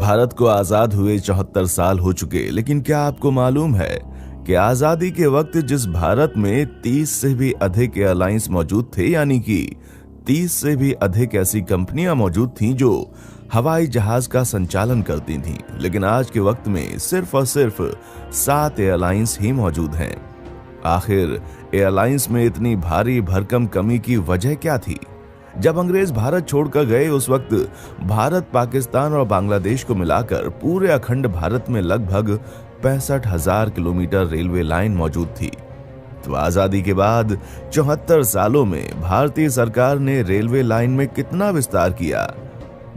भारत को आजाद हुए 74 साल हो चुके, लेकिन क्या आपको मालूम है कि आजादी के वक्त जिस भारत में 30 से भी अधिक एयरलाइंस मौजूद थे, यानी कि 30 से भी अधिक ऐसी कंपनियां मौजूद थीं जो हवाई जहाज का संचालन करती थीं, लेकिन आज के वक्त में सिर्फ और सिर्फ 7 एयरलाइंस ही मौजूद हैं। आखिर एयरलाइंस में इतनी भारी भरकम कमी की वजह क्या थी? जब अंग्रेज भारत छोड़कर गए उस वक्त भारत, पाकिस्तान और बांग्लादेश को मिलाकर पूरे अखंड भारत में लगभग 65,000 किलोमीटर रेलवे लाइन मौजूद थी। तो आजादी के बाद 74 सालों में भारतीय सरकार ने रेलवे लाइन में कितना विस्तार किया?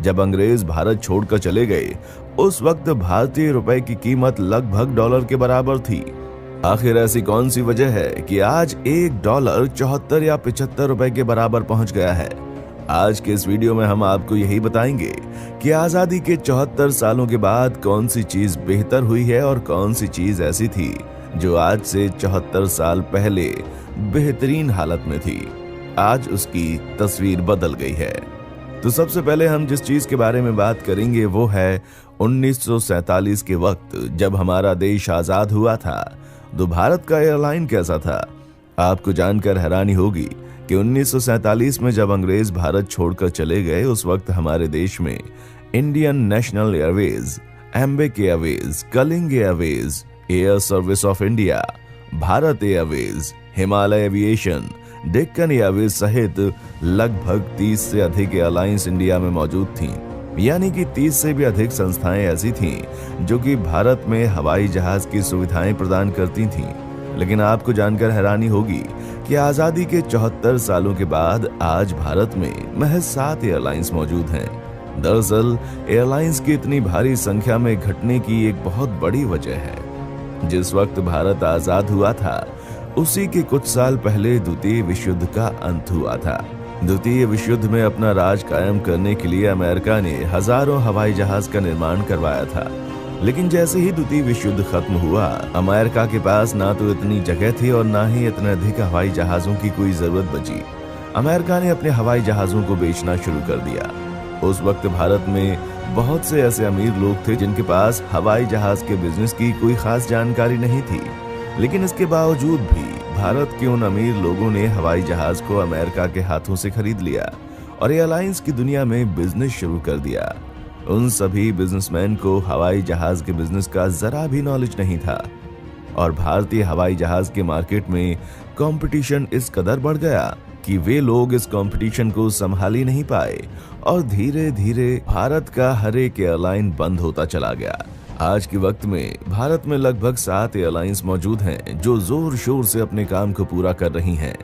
जब अंग्रेज भारत छोड़कर चले गए उस वक्त भारतीय रुपए की कीमत लगभग डॉलर के बराबर थी। आखिर ऐसी कौन सी वजह है कि आज $1 74 या 75 रुपए के बराबर पहुंच गया है? आज के इस वीडियो में हम आपको यही बताएंगे कि आजादी के 74 सालों के बाद कौन सी चीज बेहतर हुई है और कौन सी चीज ऐसी थी जो आज से 74 साल पहले बेहतरीन हालत में थी। आज उसकी तस्वीर बदल गई है। तो सबसे पहले हम जिस चीज के बारे में बात करेंगे वो है 1947 के वक्त जब हमारा देश आजाद हुआ था। तो भारत का एयरलाइन कैसा था? आपको जानकर हैरानी होगी कि 1947 में जब अंग्रेज भारत छोड़कर चले गए उस वक्त हमारे देश में इंडियन नेशनल एयरवेज, एम्बेक Airways, Kalinga Airways, Air Service of India, Bharat Airways, Himalaya Aviation, Deccan Airways सहित लगभग 30 से अधिक एयरलाइंस इंडिया में मौजूद थीं। यानी कि 30 से भी अधिक संस्थाएं ऐसी थीं जो कि भारत में हवाई जहाज की सुविधाएं प्रदान करती थीं। लेकिन आपको जानकर हैरानी होगी कि आजादी के 74 सालों के बाद आज भारत में महज 7 एयरलाइंस मौजूद हैं। दरअसल एयरलाइंस की इतनी भारी संख्या में घटने की एक बहुत बड़ी वजह है। जिस वक्त भारत आजाद हुआ था उसी के कुछ साल पहले द्वितीय विश्व युद्ध का अंत हुआ था। द्वितीय विश्व युद्ध में अपना राज कायम करने के लिए अमेरिका ने हजारों हवाई जहाज का निर्माण करवाया था। लेकिन जैसे ही द्वितीय विश्व युद्ध खत्म हुआ, अमेरिका के पास ना तो इतनी जगह थी और ना ही इतने अधिक हवाई जहाजों की कोई जरूरत बची। अमेरिका ने अपने हवाई जहाजों को बेचना शुरू कर दिया। उस वक्त भारत में बहुत से ऐसे अमीर लोग थे जिनके पास हवाई जहाज के बिजनेस की कोई खास जानकारी नहीं थी। लेकिन इसके बावजूद भी भारत के उन अमीर लोगों ने हवाई जहाज को अमेरिका के हाथों से खरीद लिया और एयरलाइंस की दुनिया में बिजनेस शुरू कर दिया। उन सभी बिजनेसमैन को हवाई जहाज के बिजनेस का जरा भी नॉलेज नहीं था और भारतीय हवाई जहाज के मार्केट में कंपटीशन इस कदर बढ़ गया कि वे लोग इस कंपटीशन को संभाल ही नहीं पाए और धीरे धीरे भारत का हर एक एयरलाइन बंद होता चला गया। आज के वक्त में भारत में लगभग 7 एयरलाइंस मौजूद हैं जो जोर शोर से अपने काम को पूरा कर रही हैं।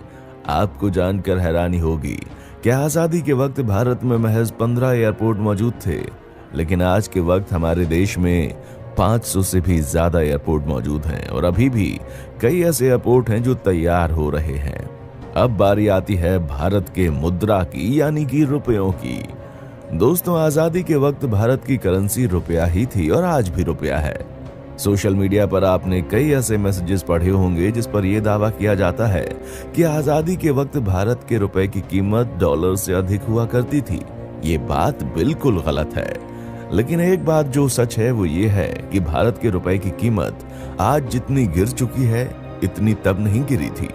आपको जानकर हैरानी होगी कि आजादी के वक्त भारत में महज 15 एयरपोर्ट मौजूद थे, लेकिन आज के वक्त हमारे देश में 500 से भी ज्यादा एयरपोर्ट मौजूद हैं और अभी भी कई ऐसे एयरपोर्ट हैं जो तैयार हो रहे हैं। अब बारी आती है भारत के मुद्रा की, यानी कि रुपयों की। दोस्तों, आजादी के वक्त भारत की करेंसी रुपया ही थी और आज भी रुपया है। सोशल मीडिया पर आपने कई ऐसे मैसेजेस पढ़े होंगे जिस पर यह दावा किया जाता है कि आजादी के वक्त भारत के रुपए की कीमत डॉलर से अधिक हुआ करती थी। ये बात बिल्कुल गलत है। लेकिन एक बात जो सच है वो ये है कि भारत के रुपए की कीमत आज जितनी गिर चुकी है इतनी तब नहीं गिरी थी।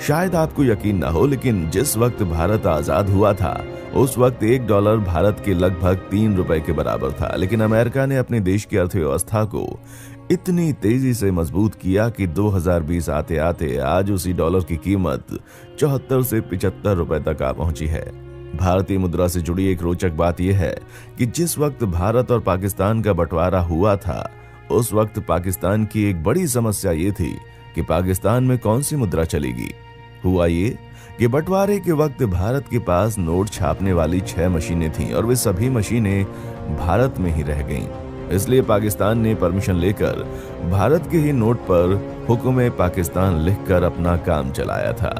शायद आपको यकीन ना हो, लेकिन जिस वक्त भारत आजाद हुआ था उस वक्त $1 भारत के लगभग 3 रुपए के बराबर था। लेकिन अमेरिका ने अपने देश की अर्थव्यवस्था को इतनी तेजी से मजबूत किया कि 2020 आते आते आज उसी डॉलर की कीमत 74 से 75 रुपए तक आ पहुंची है। भारतीय मुद्रा से जुड़ी एक रोचक बात यह है कि जिस वक्त भारत और पाकिस्तान का बंटवारा हुआ था उस वक्त पाकिस्तान की एक बड़ी समस्या ये थी कि पाकिस्तान में कौन सी मुद्रा चलेगी। हुआ ये कि बंटवारे के वक्त भारत के पास नोट छापने वाली 6 मशीनें थीं और वे सभी मशीनें भारत में ही रह गईं। इसलिए पाकिस्तान ने परमिशन लेकर भारत के ही नोट पर हुक्म पाकिस्तान लिखकर अपना काम चलाया था।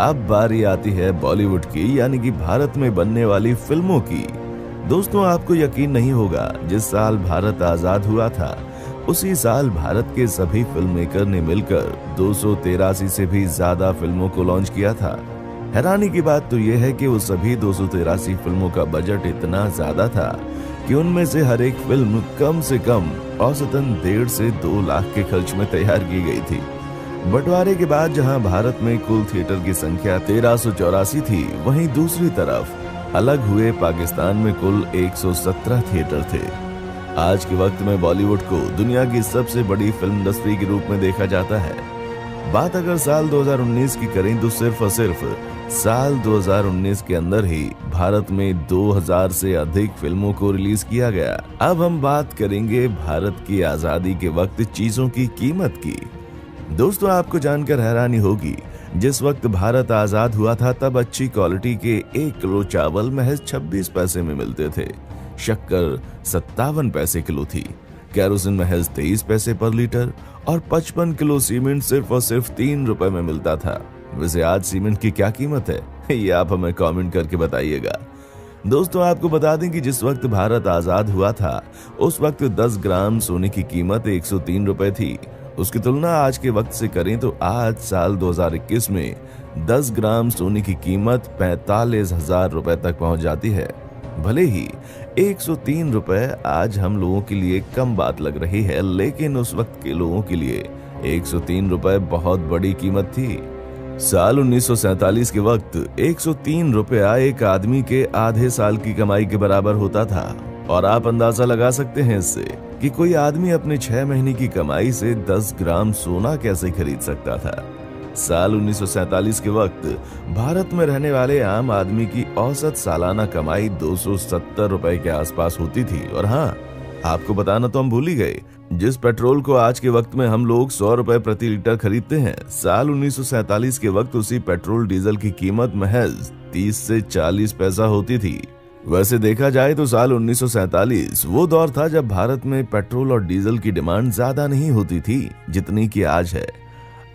अब बारी आती है बॉलीवुड की, यानी कि भारत में बनने वाली फिल्मों की। दोस्तों, आपको यकीन नहीं होगा, जिस साल भारत आजाद हुआ था उसी साल भारत के सभी फिल्म मेकर ने मिलकर 283 से भी ज्यादा फिल्मों को लॉन्च किया था। हैरानी की बात तो यह है कि उस सभी 283 फिल्मों का बजट इतना ज्यादा था कि उनमें से हर एक फिल्म कम से कम औसतन 1.5 से 2 लाख के खर्च में तैयार की गई थी। बंटवारे के बाद जहां भारत में कुल थिएटर की संख्या 1384 थी, वहीं दूसरी तरफ अलग हुए पाकिस्तान में कुल 117 थिएटर थे। आज के वक्त में बॉलीवुड को दुनिया की सबसे बड़ी फिल्म इंडस्ट्री के रूप में देखा जाता है। बात अगर साल 2019 की करें तो सिर्फ और सिर्फ साल 2019 के अंदर ही भारत में 2000 से अधिक फिल्मों को रिलीज किया गया। अब हम बात करेंगे भारत की आजादी के वक्त चीजों की कीमत की। दोस्तों, आपको जानकर हैरानी होगी, जिस वक्त भारत आजाद हुआ था तब अच्छी क्वालिटी के 1 किलो चावल महज 26 पैसे में मिलते थे, शक्कर 57 पैसे किलो थी, केरोसिन महज 23 पैसे पर लीटर और 55 किलो सीमेंट सिर्फ और सिर्फ 3 रुपए में मिलता था। वैसे आज सीमेंट की क्या कीमत है, ये आप हमें कमेंट करके बताइएगा। दोस्तों, आपको बता दें कि जिस वक्त भारत आजाद हुआ था उस वक्त 10 ग्राम सोने की कीमत 103 रुपए थी। उसकी तुलना आज के वक्त से करें तो आज साल 2021 में 10 ग्राम सोने की कीमत 45,000 रुपए तक पहुंच जाती है। भले ही 103 रुपए आज हम लोगों के लिए कम बात लग रही है, लेकिन उस वक्त के लोगों के लिए 103 रुपए बहुत बड़ी कीमत थी। साल 1947 के वक्त 103 रुपया एक आदमी के आधे साल की कमाई के बराबर होता था। और आप अंदाजा लगा सकते हैं इससे कि कोई आदमी अपने 6 महीने की कमाई से 10 ग्राम सोना कैसे खरीद सकता था। साल 1947 के वक्त भारत में रहने वाले आम आदमी की औसत सालाना कमाई 270 रुपए के आसपास होती थी। और हाँ, आपको बताना तो हम भूल ही गए, जिस पेट्रोल को आज के वक्त में हम लोग 100 रुपए प्रति लीटर खरीदते हैं, साल 1947 के वक्त उसी पेट्रोल डीजल की कीमत महज 30 से 40 पैसा होती थी। वैसे देखा जाए तो साल 1947 वो दौर था जब भारत में पेट्रोल और डीजल की डिमांड ज्यादा नहीं होती थी जितनी की आज है।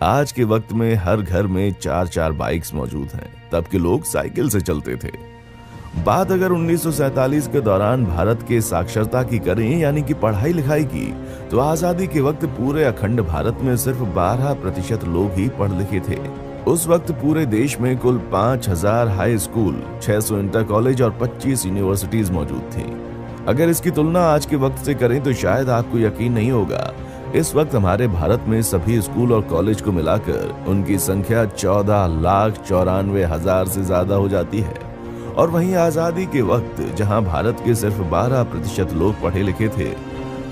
आज के वक्त में हर घर में 4-4 बाइक्स मौजूद हैं, तब के लोग साइकिल से चलते थे। बात अगर 1947 के दौरान भारत के साक्षरता की करें, यानी कि पढ़ाई लिखाई की, तो आजादी के वक्त पूरे अखंड भारत में सिर्फ 12% लोग ही पढ़ लिखे थे। उस वक्त पूरे देश में कुल 5000 हाई स्कूल, 600 इंटर कॉलेज और 25 यूनिवर्सिटीज मौजूद थी। अगर इसकी तुलना आज के वक्त से करें तो शायद आपको यकीन नहीं होगा, इस वक्त हमारे भारत में सभी स्कूल और कॉलेज को मिलाकर उनकी संख्या 14,94,000 से ज्यादा हो जाती है। और वहीं आजादी के वक्त जहां भारत के सिर्फ 12% लोग पढ़े लिखे थे,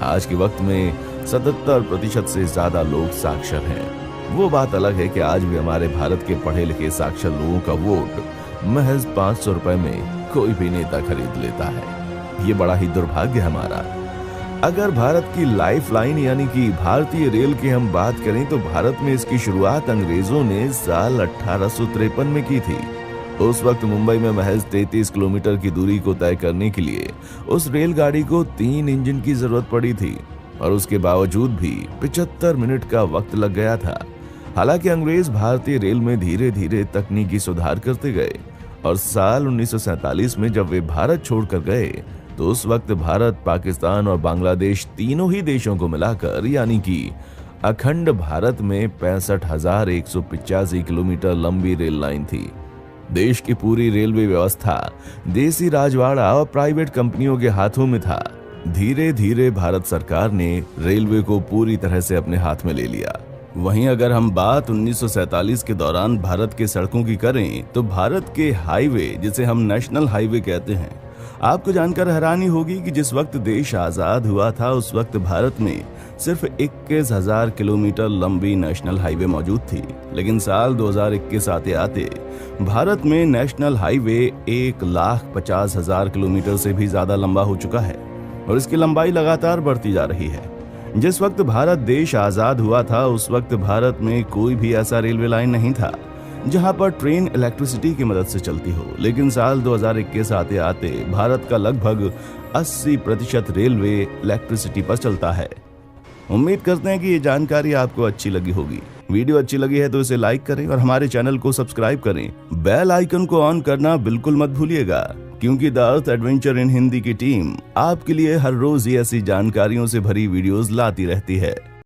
आज के वक्त में 77% से ज्यादा लोग साक्षर हैं। वो बात अलग है कि आज भी हमारे भारत के पढ़े लिखे साक्षर लोगों का वोट महज 500 रुपए में कोई भी नेता खरीद लेता है। ये बड़ा ही दुर्भाग्य है हमारा। अगर भारत की लाइफ लाइन यानी कि भारतीय रेल की हम बात करें तो भारत में इसकी शुरुआत अंग्रेजों ने साल 1853 में की थी। उस वक्त मुंबई में महज 33 किलोमीटर की दूरी को तय करने के लिए उस रेलगाड़ी को 3 इंजन की जरूरत पड़ी थी और उसके बावजूद भी 75 मिनट का वक्त लग गया था। हालांकि अंग्रेज भारतीय रेल में धीरे धीरे तकनीकी सुधार करते गए और साल 1947 में जब वे भारत छोड़कर गए तो उस वक्त भारत, पाकिस्तान और बांग्लादेश तीनों ही देशों को मिलाकर यानी कि अखंड भारत में 65,185 किलोमीटर लंबी रेल लाइन थी। देश की पूरी रेलवे व्यवस्था देसी राजवाड़ा और प्राइवेट कंपनियों के हाथों में था। धीरे धीरे भारत सरकार ने रेलवे को पूरी तरह से अपने हाथ में ले लिया। वहीं अगर हम बात 1947 के दौरान भारत के सड़कों की करें तो भारत के हाईवे, जिसे हम नेशनल हाईवे कहते हैं, आपको जानकर हैरानी होगी कि जिस वक्त देश आजाद हुआ था उस वक्त भारत में सिर्फ 21,000 किलोमीटर लंबी नेशनल हाईवे मौजूद थी। लेकिन साल 2021 आते आते भारत में नेशनल हाईवे 1,50,000 किलोमीटर से भी ज्यादा लंबा हो चुका है और इसकी लंबाई लगातार बढ़ती जा रही है। जिस वक्त भारत देश आजाद हुआ था उस वक्त भारत में कोई भी ऐसा रेलवे लाइन नहीं था जहां पर ट्रेन इलेक्ट्रिसिटी की मदद से चलती हो। लेकिन साल 2021 आते आते भारत का लगभग 80% रेलवे इलेक्ट्रिसिटी पर चलता है। उम्मीद करते हैं कि ये जानकारी आपको अच्छी लगी होगी। वीडियो अच्छी लगी है तो इसे लाइक करें और हमारे चैनल को सब्सक्राइब करें। बेल आइकन को ऑन करना बिल्कुल मत भूलिएगा, क्योंकि the earth adventure in Hindi की टीम आपके लिए हर रोज ऐसी जानकारियों से भरी वीडियोस लाती रहती है।